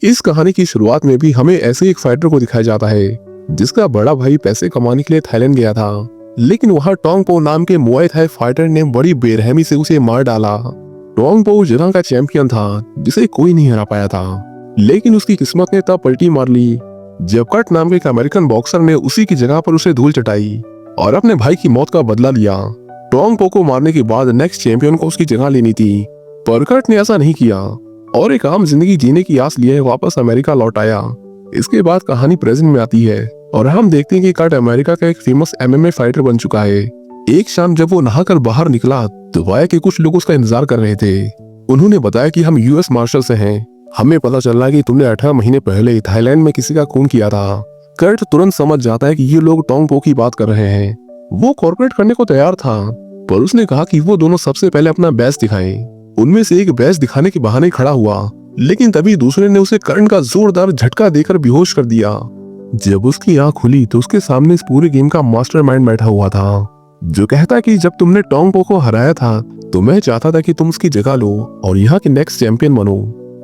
इस कहानी की शुरुआत में भी हमें ऐसे एक फाइटर को दिखाया जाता है जिसका बड़ा भाई पैसे कमाने के लिए थाईलैंड गया था, लेकिन वहां टोंग पो नाम के मुआय थाई फाइटर ने बड़ी बेरहमी से उसे मार डाला। टोंग पो उस जगह का चैंपियन था जिसे कोई नहीं हरा पाया था, लेकिन उसकी किस्मत ने तब पलटी मार ली जब कट नाम के एक अमेरिकन बॉक्सर ने उसी की जगह पर उसे धूल चटाई और अपने भाई की मौत का बदला लिया। टोंग पो को मारने के बाद नेक्स्ट चैंपियन को उसकी जगह लेनी थी, पर कट ने ऐसा नहीं किया और एक आम जिंदगी जीने की आस लिए वापस अमेरिका लौट आया। इसके बाद कहानी प्रेजेंट में आती है और हम देखते हैं कि कट अमेरिका का एक फेमस एमएमए फाइटर बन चुका है। एक शाम जब वो नहाकर बाहर निकला तो वाया के कुछ लोग उसका इंतजार कर रहे थे। उन्होंने बताया कि हम यूएस मार्शल से हैं, हमें पता चला कि तुमने 18 महीने पहले थाईलैंड में किसी का खून किया था। कर्ट तुरंत समझ जाता है कि ये लोग टोंग पो की बात कर रहे हैं। वो कॉर्पोरेट करने को तैयार था, पर उसने कहा कि वो दोनों सबसे पहले अपना बैच दिखाएं। उनमें से एक बैच दिखाने के बहाने खड़ा हुआ, लेकिन तभी दूसरे ने उसे करंट का जोरदार झटका देकर बेहोश कर दिया। जब उसकी आंख खुली तो उसके सामने इस पूरे गेम का मास्टरमाइंड बैठा हुआ था, जो कहता कि जब तुमने टोंग पो को हराया था तो मैं चाहता था कि तुम उसकी जगह लो और यहाँ के नेक्स्ट चैंपियन बनो,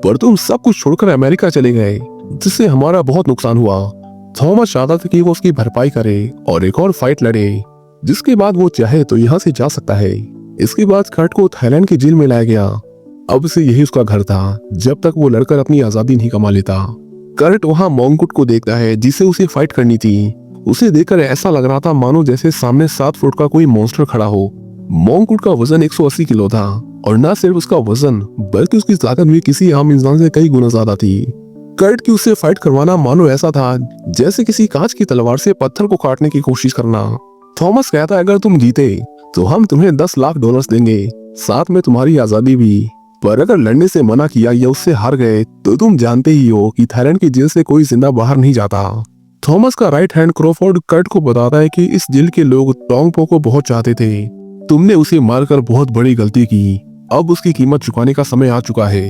पर तुम सब कुछ छोड़कर अमेरिका चले गए, जिससे हमारा बहुत नुकसान हुआ। थॉमस चाहता था कि वो उसकी भरपाई करे और एक और फाइट लड़े, जिसके बाद वो चाहे तो यहाँ से जा सकता है। इसके बाद कर्ट को थाईलैंड की जेल में लाया गया। अब से यही उसका घर था जब तक वो लड़कर अपनी आजादी नहीं कमा लेता। कर्ट वहाँ मोंगकुट को देखता है जिसे उसे फाइट करनी थी। उसे देखकर ऐसा लग रहा था मानो जैसे सामने 7 फुट का कोई मॉन्स्टर खड़ा हो। मोंगकुट का वजन 180 किलो था और न सिर्फ उसका वजन बल्कि उसकी ताकत भी किसी आम इंसान से कई गुना ज्यादा थी। कर्ट की उससे फाइट करवाना मानो ऐसा था जैसे किसी कांच की तलवार से पत्थर को काटने की कोशिश करना। थॉमस कहता है अगर तुम जीते तो हम तुम्हें $10 लाख देंगे, साथ में तुम्हारी आजादी भी। पर अगर लड़ने से मना किया या उससे हार गए तो तुम जानते ही हो कि थाईलैंड की जेल से कोई जिंदा बाहर नहीं जाता। थॉमस का राइट हैंड क्रॉफोर्ड कर्ट को बताता है कि इस जेल के लोग टोंग पो को बहुत चाहते थे। तुमने उसे मारकर बहुत बड़ी गलती की, अब उसकी कीमत चुकाने का समय आ चुका है।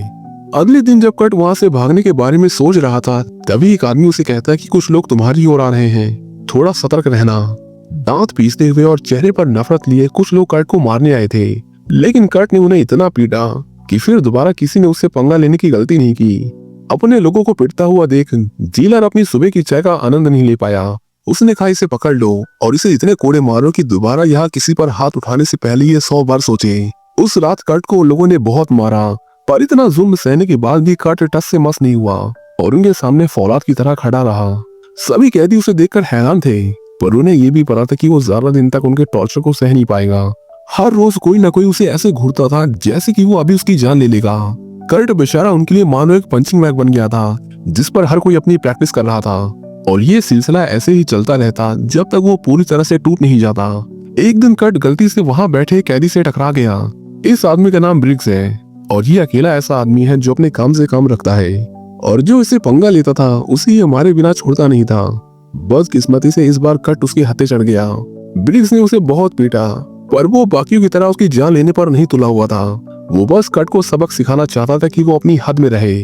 अगले दिन जब कर्ट वहाँ से भागने के बारे में सोच रहा था तभी एक आदमी उसे कहता है कि कुछ लोग तुम्हारी ओर आ रहे हैं, थोड़ा सतर्क रहना। दांत पीसते हुए और चेहरे पर नफरत लिए कुछ लोग कर्ट को मारने आए थे, लेकिन कर्ट ने उन्हें इतना पीटा कि फिर दोबारा किसी ने उससे पंगा लेने की गलती नहीं की। अपने लोगों को पिटता हुआ देख जेलर अपनी सुबह की चाय का आनंद नहीं ले पाया। उसने कहा इसे पकड़ लो और इसे इतने कोड़े मारो कि दोबारा यहाँ किसी पर हाथ उठाने से पहले ये 100 बार सोचे। उस रात कर्ट को लोगों ने बहुत मारा, पर इतना जुल्म सहने के बाद भी कर्ट टस से मस नहीं हुआ और उनके सामने फौलाद की तरह खड़ा रहा। सभी कैदी उसे देखकर हैरान थे, पर उन्हें ये भी पता था कि वो ज्यादा दिन तक उनके टॉर्चर को सह नहीं पाएगा। हर रोज कोई ना कोई उसे ऐसे घूरता था जैसे कि वो अभी उसकी जान ले लेगा। कर्ट बेचारा उनके लिए मानो एक पंचिंग बैग बन गया था जिस पर हर कोई अपनी प्रैक्टिस कर रहा था, और ये सिलसिला ऐसे ही चलता रहता जब तक वो पूरी तरह से टूट नहीं जाता। एक दिन कर्ट गलती से वहाँ बैठे कैदी से टकरा गया। इस आदमी का नाम ब्रिग्स है और ये अकेला ऐसा आदमी है जो अपने काम से काम रखता है, और जो इसे पंगा लेता था उसे ये हमारे बिना छोड़ता नहीं था। बदकिस्मती से इस बार कर्ट उसके हत्थे चढ़ गया। ब्रिग्स ने उसे बहुत पीटा, पर वो बाकियों की तरह उसकी जान लेने पर नहीं तुला हुआ था। वो बस कर्ट को सबक सिखाना चाहता था कि वो अपनी हद में रहे।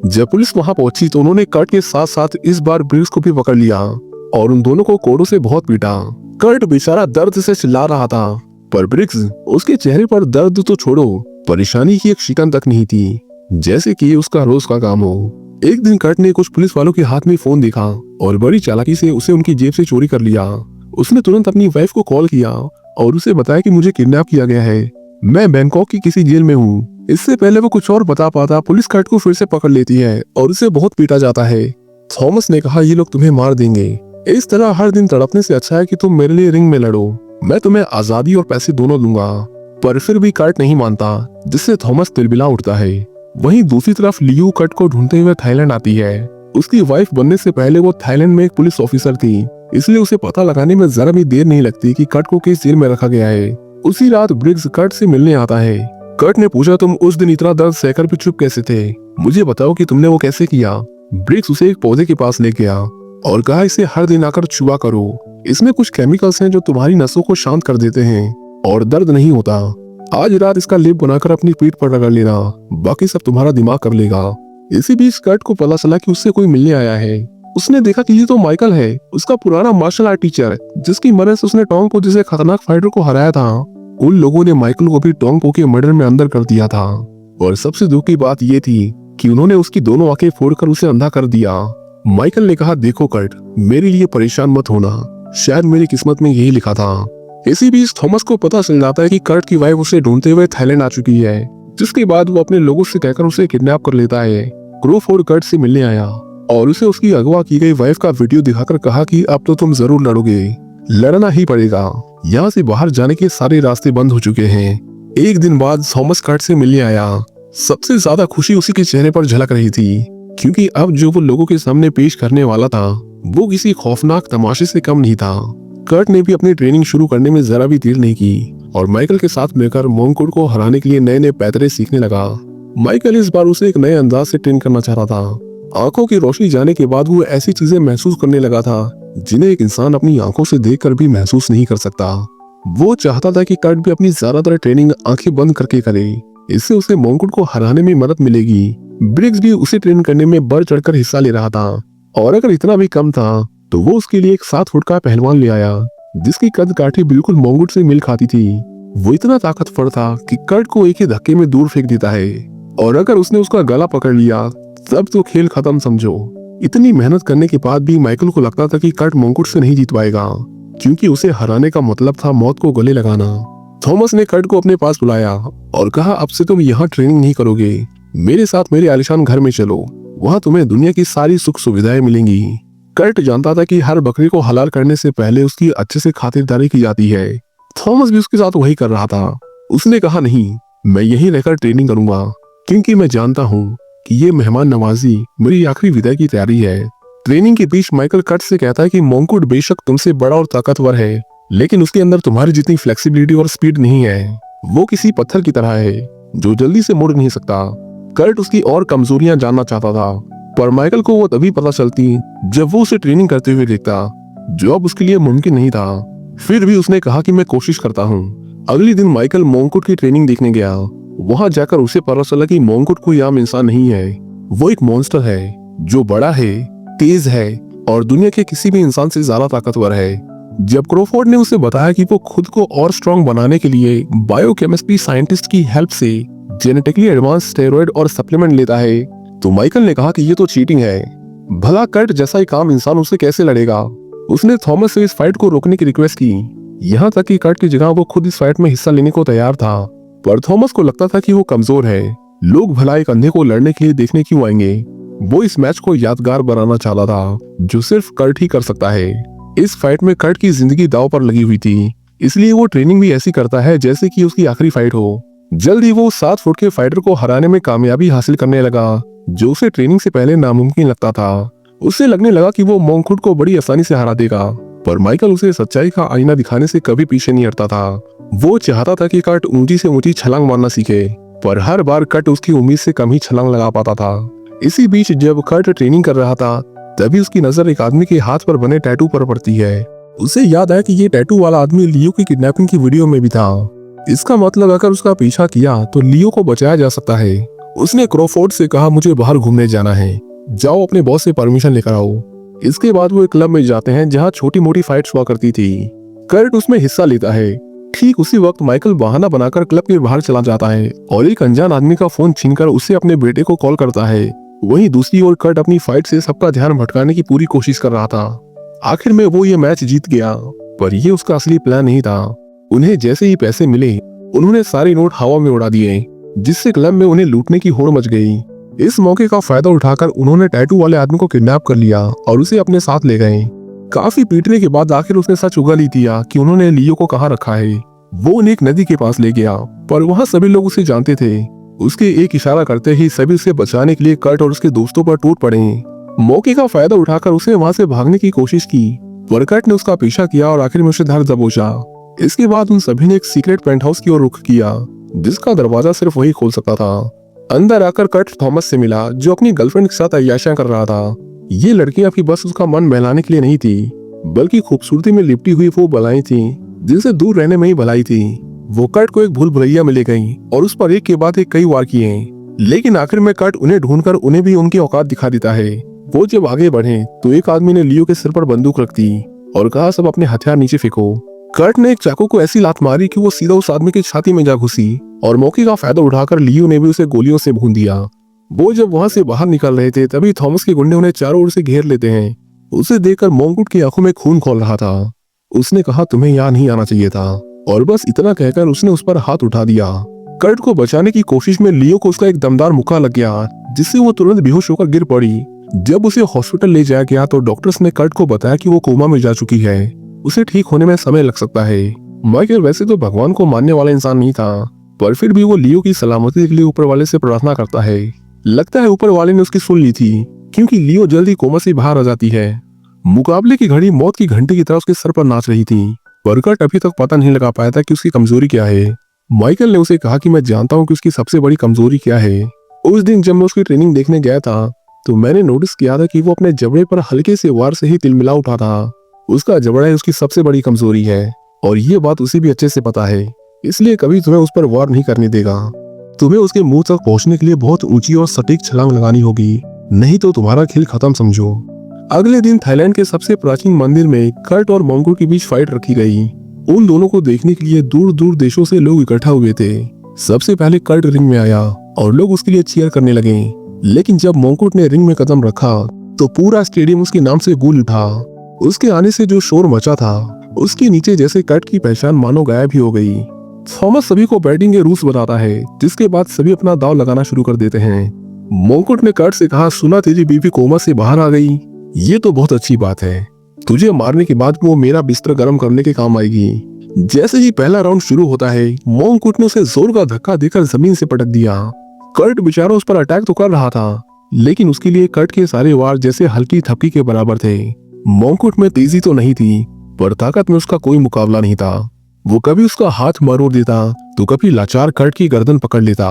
जब पुलिस वहां पहुंची तो उन्होंने कर्ट के साथ साथ इस बार ब्रिग्स को भी पकड़ लिया और उन दोनों को कोड़ों से बहुत पीटा। कर्ट बेचारा दर्द से चिल्ला रहा था, पर ब्रिग्स उसके चेहरे पर दर्द तो छोड़ो, परेशानी की एक शिकन तक नहीं थी, जैसे कि उसका रोज का काम हो। एक दिन कर्ट ने कुछ पुलिस वालों के हाथ में फोन देखा और बड़ी चालाकी से उसे उनकी जेब से चोरी कर लिया। उसने तुरंत अपनी वाइफ को कॉल किया और उसे बताया कि मुझे किडनैप किया गया है, मैं बैंकॉक की किसी जेल में हूँ। इससे पहले वो कुछ और बता पाता पुलिस कर्ट को फिर से पकड़ लेती है और उसे बहुत पीटा जाता है। थॉमस ने कहा ये लोग तुम्हें मार देंगे, इस तरह हर दिन तड़पने से अच्छा है कि तुम मेरे लिए रिंग में लड़ो, मैं तुम्हें आजादी और पैसे दोनों दूंगा। पर फिर भी कर्ट नहीं मानता, जिससे थॉमस तिलबिला उठता है। वहीं दूसरी तरफ लियू कर्ट को ढूंढते हुए थाईलैंड आती है। उसकी वाइफ बनने से पहले वो थाईलैंड में एक पुलिस ऑफिसर थी, इसलिए उसे पता लगाने में जरा भी देर नहीं लगती कि कर्ट को किस जेल में रखा गया है। उसी रात ब्रिग्स कर्ट से मिलने आता है। कर्ट ने पूछा तुम उस दिन इतना दर्द सहकर भी चुप कैसे थे, मुझे बताओ कि तुमने वो कैसे किया। ब्रिग्स उसे एक पौधे के पास ले गया और कहा इसे हर दिन आकर चुआ करो, इसमें कुछ केमिकल्स हैं जो तुम्हारी नसों को शांत कर देते हैं और दर्द नहीं होता। आज रात इसका लेप बनाकर अपनी पीठ पर रगड़ लेना, बाकी सब तुम्हारा दिमाग कर लेगा। इसी बीच कर्ट को पता चला कि उससे कोई मिलने आया है। उसने देखा कि ये तो माइकल है, उसका पुराना मार्शल आर्ट टीचर, जिसकी मदद से उसने टोंग पो जैसे खतरनाक फाइटर को हराया था। उन लोगों ने माइकल को भी टोंग पो के मर्डर में अंदर कर दिया था। और सबसे दुख की बात ये थी कि उन्होंने उसकी दोनों आंखें फोड़कर उसे अंधा कर दिया। माइकल ने कहा, देखो कर्ट, मेरे लिए परेशान मत होना, शायद मेरी किस्मत में यही लिखा था। इसी बीच थॉमस को पता चल जाता है कि कर्ट की वाइफ उसे ढूंढते हुए थाईलैंड आ चुकी है, जिसके बाद वो अपने लोगों से कहकर उसे किडनैप कर लेता है। क्रोफोर्ड कर्ट से मिलने आया और उसे उसकी अगवा की गई वाइफ का वीडियो दिखाकर कहा कि अब तो तुम जरूर लड़ोगे, लड़ना ही पड़ेगा, यहाँ से बाहर जाने के सारे रास्ते बंद हो चुके हैं। एक दिन बाद थॉमस कर्ट से मिलने आया। सबसे ज्यादा खुशी उसी के चेहरे पर झलक रही थी, क्योंकि अब जो वो लोगों के सामने पेश करने वाला था वो किसी खौफनाक तमाशे से कम नहीं था। कर्ट ने भी अपनी ट्रेनिंग शुरू करने में जरा भी देर नहीं की और माइकल के साथ मिलकर मोंगकुड को हराने के लिए नए नए पैतरे सीखने लगा। माइकल इस बार उसे एक नए अंदाज से ट्रेन करना चाहता था। आंखों की रोशनी जाने के बाद वो ऐसी चीजें महसूस करने लगा था जिन्हें एक इंसान अपनी आंखों से देखकर भी महसूस नहीं कर सकता। वो चाहता था कि कर्ट भी अपनी ज्यादातर ट्रेनिंग आंखें बंद करके करे, इससे उसे मोंगकुड को हराने में मदद मिलेगी। ब्रिग्स भी उसे ट्रेन करने में बढ़ चढ़कर हिस्सा ले रहा था, और अगर इतना भी कम था तो वो उसके लिए एक 7 फुट का पहलवान ले आया, जिसकी कद काठी बिल्कुल मोंगकुड से मिल खाती थी। वो इतना ताकतवर था कि कर्ट को एक ही धक्के में दूर फेंक देता है, और अगर उसने उसका गला पकड़ लिया तब तो खेल खत्म समझो। इतनी मेहनत करने के बाद भी माइकल को लगता था कि कर्ट मोंगकुड से नहीं जीत पाएगा, क्योंकि उसे हराने का मतलब था मौत को गले लगाना। थॉमस ने कर्ट को अपने पास बुलाया और कहा, अब से तुम यहाँ ट्रेनिंग नहीं करोगे, मेरे साथ मेरे आलीशान घर में चलो, वहाँ तुम्हें दुनिया की सारी सुख सुविधाएं मिलेंगी। कर्ट जानता था कि हर बकरी को हलाल करने से पहले उसकी अच्छे से खातिरदारी की जाती है। थॉमस भी उसके साथ वही कर रहा था। उसने कहा, नहीं, मैं यहीं रहकर ट्रेनिंग करूंगा, क्योंकि मैं जानता हूँ कि ये मेहमान नवाजी मेरी आखिरी विदाई की तैयारी है। ट्रेनिंग के बीच माइकल कर्ट से कहता है कि मोंगकुड बेशक तुमसे बड़ा और ताकतवर है, लेकिन उसके अंदर तुम्हारी जितनी फ्लेक्सिबिलिटी और स्पीड नहीं है। वो किसी पत्थर की तरह है जो जल्दी से मुड़ नहीं सकता। कर्ट उसकी और कमजोरियां जानना चाहता था, पर माइकल को वो तभी पता चलती जब वो उसे ट्रेनिंग करते हुए देखता, जो अब उसके लिए मुमकिन नहीं था। फिर भी उसने कहा कि मैं कोशिश करता हूँ। अगले दिन माइकल मोंगकुड की ट्रेनिंग देखने गया। वहां जाकर उसे पता चला कि मोंगकुड कोई आम इंसान नहीं है, वो एक मॉन्स्टर है जो बड़ा है, तेज है और दुनिया के किसी भी इंसान से ज्यादा ताकतवर है। जब क्रोफोर्ड ने उसे बताया कि वो खुद को और स्ट्रॉन्ग बनाने के लिए बायोकेमिस्ट्री साइंटिस्ट की हेल्प से जेनेटिकली एडवांस स्टेरॉइड और सप्लीमेंट लेता है, तो माइकल ने कहा कि ये तो चीटिंग है। भला कर्ट जैसा एक आम इंसान उसे कैसे लड़ेगा। उसने थॉमस से इस फाइट को रोकने की रिक्वेस्ट की, यहाँ तक कि कर्ट की जगह वो खुद इस फाइट में हिस्सा लेने को तैयार था, पर थॉमस को लगता था कि वो कमजोर है। लोग भला एक अंधे को लड़ने के लिए देखने क्यों आएंगे। वो इस मैच को यादगार बनाना चाहता था, जो सिर्फ कर्ट ही कर सकता है। इस फाइट में कर्ट की जिंदगी दांव पर लगी हुई थी, इसलिए वो ट्रेनिंग भी ऐसी करता है जैसे कि उसकी आखिरी फाइट हो। जल्द ही वो 7 फुट के फाइटर को हराने में कामयाबी हासिल करने लगा, जो उसे ट्रेनिंग से पहले नामुमकिन लगता था। उसे लगने लगा कि वो मोंगकुड को बड़ी आसानी से हरा देगा, पर माइकल उसे सच्चाई का आईना दिखाने से कभी पीछे नहीं हटता था। वो चाहता था कि कर्ट ऊंची से ऊंची छलांग मारना सीखे, पर हर बार कर्ट उसकी उम्मीद से कम ही छलांग लगा पाता था। इसी बीच जब कर्ट ट्रेनिंग कर रहा था, तभी उसकी नजर एक आदमी के हाथ पर बने टैटू पर पड़ती है। उसे याद आया कि ये टैटू वाला आदमी लियो की किडनैपिंग की वीडियो में भी था। इसका मतलब अगर उसका पीछा किया तो लियो को बचाया जा सकता है। उसने क्रोफोर्ड से कहा, मुझे बाहर घूमने जाना है, जाओ अपने बॉस से परमिशन लेकर आओ। इसके बाद वो एक क्लब में जाते हैं जहाँ छोटी मोटी फाइट्स हुआ करती थी। कर्ट उसमें हिस्सा लेता है। ठीक उसी वक्त माइकल बहाना बनाकर क्लब के बाहर चला जाता है और एक अनजान आदमी का फोन छीनकर उसे अपने बेटे को कॉल करता है। वहीं दूसरी ओर कर्ट अपनी फाइट से सबका ध्यान भटकाने की पूरी कोशिश कर रहा था। आखिर में वो ये मैच जीत गया, पर ये उसका असली प्लान नहीं था। उन्हें जैसे ही पैसे मिले, उन्होंने सारे नोट हवा में उड़ा दिए, जिससे क्लब में उन्हें लूटने की होड़ मच गई। इस मौके का फायदा उठाकर उन्होंने टैटू वाले आदमी को किडनैप कर लिया और उसे अपने साथ ले गए। काफी पीटने के बाद आखिर उसने सच उगल ही दिया कि उन्होंने लियो को कहाँ रखा है। वो उन्हें एक नदी के पास ले गया, पर वहाँ सभी लोग उसे जानते थे। उसके एक इशारा करते ही सभी उसे बचाने के लिए कर्ट और उसके दोस्तों पर टूट पड़े। मौके का फायदा उठाकर उसे वहाँ से भागने की कोशिश की, पर कर्ट ने उसका पीछा किया और आखिर में उसे धर दबोचा। इसके बाद उन सभी ने एक सीक्रेट पेंट हाउस की ओर रुख किया, जिसका दरवाजा सिर्फ वही खोल सकता था। अंदर आकर कर्ट थॉमस से मिला, जो अपनी गर्लफ्रेंड के साथ अय्याशियां कर रहा था। ये लड़कियां भी बस उसका मन बहलाने के लिए नहीं थी, बल्कि खूबसूरती में लिपटी हुई वो बलाएं थी जिनसे दूर रहने में ही भलाई थी। वो कर्ट को एक भूल भुलैया में ले गई और उस पर एक के बाद एक कई वार किए, लेकिन आखिर में कर्ट उन्हें ढूंढकर उन्हें भी उनकी औकात दिखा देता है। वो जब आगे बढ़े तो एक आदमी ने लियो के सिर पर बंदूक रख दी और कहा, सब अपने हथियार नीचे फेंको। कर्ट ने एक चाकू को ऐसी लात मारी कि वो सीधा उस आदमी की छाती में जा घुसी और मौके का फायदा उठाकर लियो ने भी उसे गोलियों से भून दिया। वो जब वहां से बाहर निकल रहे थे तभी थॉमस के गुंडे उन्हें चारों ओर से घेर लेते हैं। उसे देखकर मोंकुट की आंखों में खून खौल रहा था। उसने कहा, तुम्हें यहाँ नहीं आना चाहिए था, और बस इतना कहकर उसने उस पर हाथ उठा दिया। कर्ट को बचाने की कोशिश में लियो को उसका एक दमदार मुक्का लग गया, जिससे वो तुरंत बेहोश होकर गिर पड़ी। जब उसे हॉस्पिटल ले जाया गया तो डॉक्टर्स ने कर्ट को बताया कि वो कोमा में जा चुकी है, उसे ठीक होने में समय लग सकता है। माइकल वैसे तो भगवान को मानने वाला इंसान नहीं था, पर फिर भी वो लियो की सलामती के लिए ऊपर वाले से प्रार्थना करता है। लगता है ऊपर वाले ने उसकी सुन ली थी, क्योंकि लियो जल्दी कोमा से बाहर आ जाती है। मुकाबले की घड़ी मौत की घंटी की तरह उसके सर पर नाच रही थी, पर कर्ट अभी तक पता नहीं लगा पाया था कि उसकी कमजोरी क्या है। माइकल ने उसे कहा कि मैं जानता हूँ कि उसकी सबसे बड़ी कमजोरी क्या है। उस दिन जब मैं उसकी ट्रेनिंग देखने गया था तो मैंने नोटिस किया था कि वो अपने जबड़े पर हल्के से वार से ही तिलमिला उठा था। उसका जबड़ा ही उसकी सबसे बड़ी कमजोरी है, और ये बात उसे भी अच्छे से पता है, इसलिए कभी तुम्हें उस पर वार नहीं करने देगा। तुम्हें उसके मुंह तक पहुंचने के लिए बहुत ऊंची और सटीक छलांग लगानी होगी, नहीं तो तुम्हारा खेल खत्म समझो। अगले दिन थाईलैंड के सबसे प्राचीन मंदिर में कर्ट और मोंकुट के बीच फाइट रखी गई। उन दोनों को देखने के लिए दूर दूर देशों से लोग इकट्ठा हुए थे। सबसे पहले कर्ट रिंग में आया और लोग उसके लिए चीयर करने लगे, लेकिन जब मोंकुट ने रिंग में कदम रखा तो पूरा स्टेडियम उसके नाम से गूंज उठा। उसके आने से जो शोर मचा था, उसके नीचे जैसे कर्ट की पहचान मानो गायब ही हो गई। थॉमस सभी को बैटिंग के रूल्स बताता है, जिसके बाद सभी अपना दाव लगाना शुरू कर देते हैं। मोंकुट ने कर्ट से कहा, सुना तेरी बीवी कोमा से बाहर आ गई, ये तो बहुत अच्छी बात है। तुझे मारने के बाद वो मेरा बिस्तर गर्म करने के काम आएगी। जैसे ही पहला राउंड शुरू होता है, मोंकुट ने उसे जोर का धक्का देकर जमीन से पटक दिया। कर्ट बेचारा उस पर अटैक तो कर रहा था, लेकिन उसके लिए कर्ट के सारे वार जैसे हल्की थपकी के बराबर थे। मोंकुट में तेजी तो नहीं थी, पर ताकत में उसका कोई मुकाबला नहीं था। वो कभी उसका हाथ मरोड़ देता तो कभी लाचार कर्ट की गर्दन पकड़ लेता।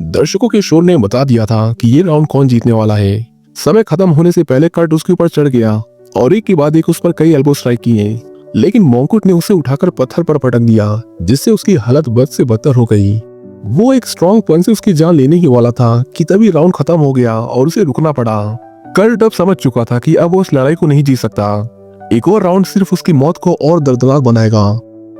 दर्शकों के शोर ने बता दिया था कि ये राउंड कौन जीतने वाला है। समय खत्म होने से पहले कर्ट उसके ऊपर चढ़ गया और एक के बाद एक उस पर कई एल्बो स्ट्राइक किए, लेकिन मोंकुट ने उसे उठाकर पत्थर पर पटक दिया, जिससे उसकी हालत बद से बदतर हो गई। वो एक स्ट्रॉन्ग पंच से उसकी जान लेने ही वाला था कि तभी राउंड खत्म हो गया और उसे रुकना पड़ा। कर्ट अब समझ चुका था कि अब वो उस लड़ाई को नहीं जीत सकता। एक और राउंड सिर्फ उसकी मौत को और दर्दनाक बनाएगा,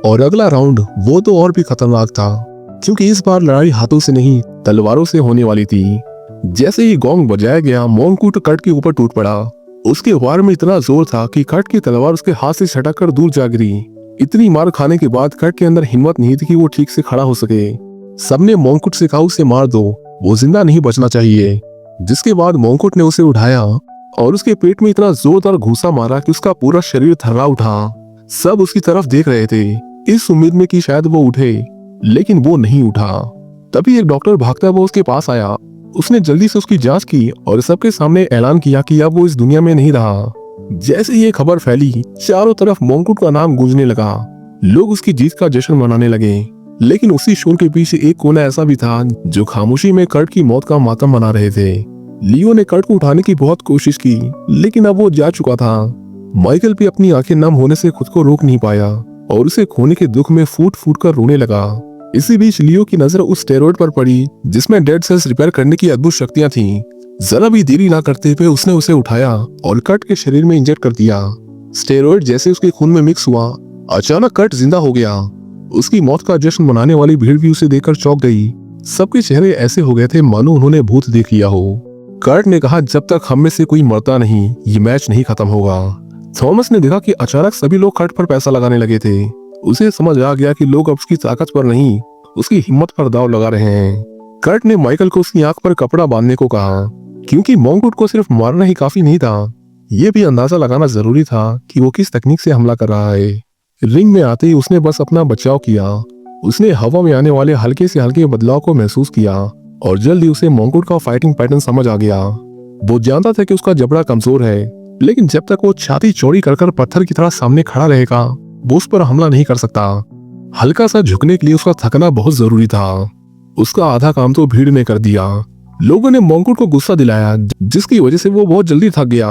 और अगला राउंड वो तो और भी खतरनाक था, क्योंकि इस बार लड़ाई हाथों से नहीं तलवारों से होने वाली थी। जैसे ही गोंग बजाया गया, मोंकुट कर्ट के ऊपर टूट पड़ा। उसके वार में इतना जोर था कि कर्ट की तलवार उसके हाथ से छटक कर दूर जा गिरी। इतनी मार खाने के बाद कर्ट के अंदर हिम्मत नहीं थी कि वो ठीक से खड़ा हो सके। सबने मोंकुट से कहा, उसे मार दो, वो जिंदा नहीं बचना चाहिए। जिसके बाद मोंकुट ने उसे उठाया और उसके पेट में इतना जोरदार घूसा मारा कि उसका पूरा शरीर थर्रा उठा। सब उसकी तरफ देख रहे थे, इस उम्मीद में कि शायद वो उठे, लेकिन वो नहीं उठा। तभी एक डॉक्टर भागता हुआ उसके पास आया। उसने जल्दी से उसकी जांच की और सबके सामने ऐलान किया कि अब वो इस दुनिया में नहीं रहा। जैसे ये खबर फैली, चारों तरफ मोंकुट का नाम गूंजने लगा। लोग उसकी जीत का जश्न मनाने लगे, लेकिन उसी शोर के पीछे एक कोना ऐसा भी था जो खामोशी में कर्ट की मौत का मातम मना रहे थे। लियो ने कर्ट को उठाने की बहुत कोशिश की, लेकिन अब वो जा चुका था। माइकल भी अपनी आंखें नम होने से खुद को रोक नहीं पाया और उसे खोने के दुख में फूट फूट कर रोने लगा। इसी बीच लियो की नजर उस स्टेरॉइड पर पड़ी जिसमें डेड सेल्स रिपेयर करने की अद्भुत शक्तियां थीं। जरा भी देरी ना करते हुए उसने उसे उठाया और कर्ट के शरीर में इंजेक्ट कर दिया। स्टेरॉइड जैसे उसके खून में मिक्स हुआ, अचानक कर्ट जिंदा हो गया। उसकी मौत का जश्न मनाने वाली भीड़ भी उसे देखकर चौंक गई। सबके चेहरे ऐसे हो गए थे मानो उन्होंने भूत देख लिया हो। कर्ट ने कहा, जब तक हम में से कोई मरता नहीं, ये मैच नहीं खत्म होगा। थॉमस ने देखा कि अचानक सभी लोग कर्ट पर पैसा लगाने लगे थे। उसे समझ आ गया कि लोग अब उसकी ताकत पर नहीं, उसकी हिम्मत पर दाव लगा रहे हैं। कर्ट ने माइकल को उसकी आंख पर कपड़ा बांधने को कहा, क्योंकि मोंकुट को सिर्फ मारना ही काफी नहीं था, ये भी अंदाजा लगाना जरूरी था कि वो किस तकनीक से हमला कर रहा है। रिंग में आते ही उसने बस अपना बचाव किया। उसने हवा में आने वाले हल्के से हल्के बदलाव को महसूस किया और जल्दी उसे मोंकुट का फाइटिंग पैटर्न समझ आ गया। वो जानता था कि उसका जबड़ा कमजोर है, लेकिन जब तक वो छाती चौड़ी कर पत्थर की तरह सामने खड़ा रहेगा, वो उस पर हमला नहीं कर सकता। हल्का सा झुकने के लिए उसका थकना बहुत जरूरी था। उसका आधा काम तो भीड़ ने कर दिया। लोगों ने मोंकुट को गुस्सा दिलाया, जिसकी वजह से वो बहुत जल्दी थक गया,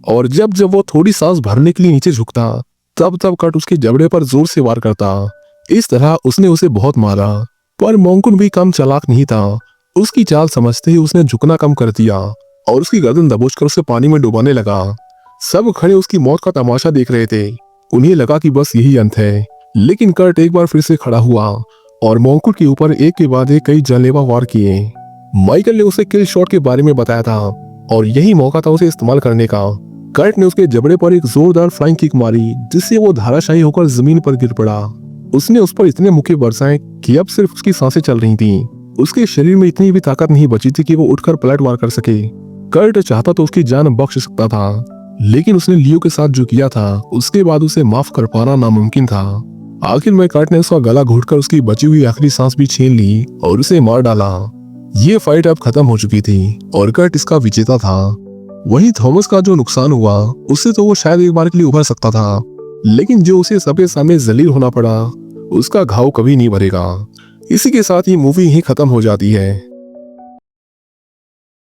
और जब जब वो थोड़ी सांस भरने के लिए नीचे झुकता, तब तब कर्ट उसके जबड़े पर जोर से वार करता। इस तरह उसने उसे बहुत मारा, पर मोंकुट भी कम चालाक नहीं था। उसकी चाल समझते ही उसने झुकना कम कर दिया और उसकी गर्दन दबोचकर उसे पानी में डुबाने लगा। सब खड़े उसकी मौत का तमाशा देख रहे थे। उन्हें लगा कि बस यही अंत है, लेकिन कर्ट एक बार फिर से खड़ा हुआ और मोंकुट के ऊपर एक के बाद एक कई जानलेवा वार किए। माइकल ने उसे किल शॉट के बारे में बताया था और यही मौका था उसे इस्तेमाल करने का। कर्ट ने उसके जबड़े पर एक जोरदार फ्लाइंग किक मारी जिससे वो धाराशायी होकर जमीन पर गिर पड़ा। उसने उस पर इतने मुक्के बरसाए कि अब सिर्फ उसकी सांसें चल रही थीं। उसके शरीर में इतनी भी ताकत नहीं बची थी कि वो उठकर पलटवार कर सके। कर्ट चाहता तो उसकी जान बख्श सकता था, लेकिन उसने लियो के साथ जो किया था उसके बाद उसे माफ कर पाना नामुमकिन था। आखिर में कर्ट ने उसका गला घोटकर उसकी बची हुई आखिरी सांस भी छीन ली और उसे मार डाला। ये फाइट अब खत्म हो चुकी थी और कर्ट इसका विजेता था। वहीं थॉमस का जो नुकसान हुआ उससे तो वो शायद एक बार के लिए उभर सकता था, लेकिन जो उसे सबके सामने जलील होना पड़ा उसका घाव कभी नहीं भरेगा। इसी के साथ ही मूवी यहीं खत्म हो जाती है।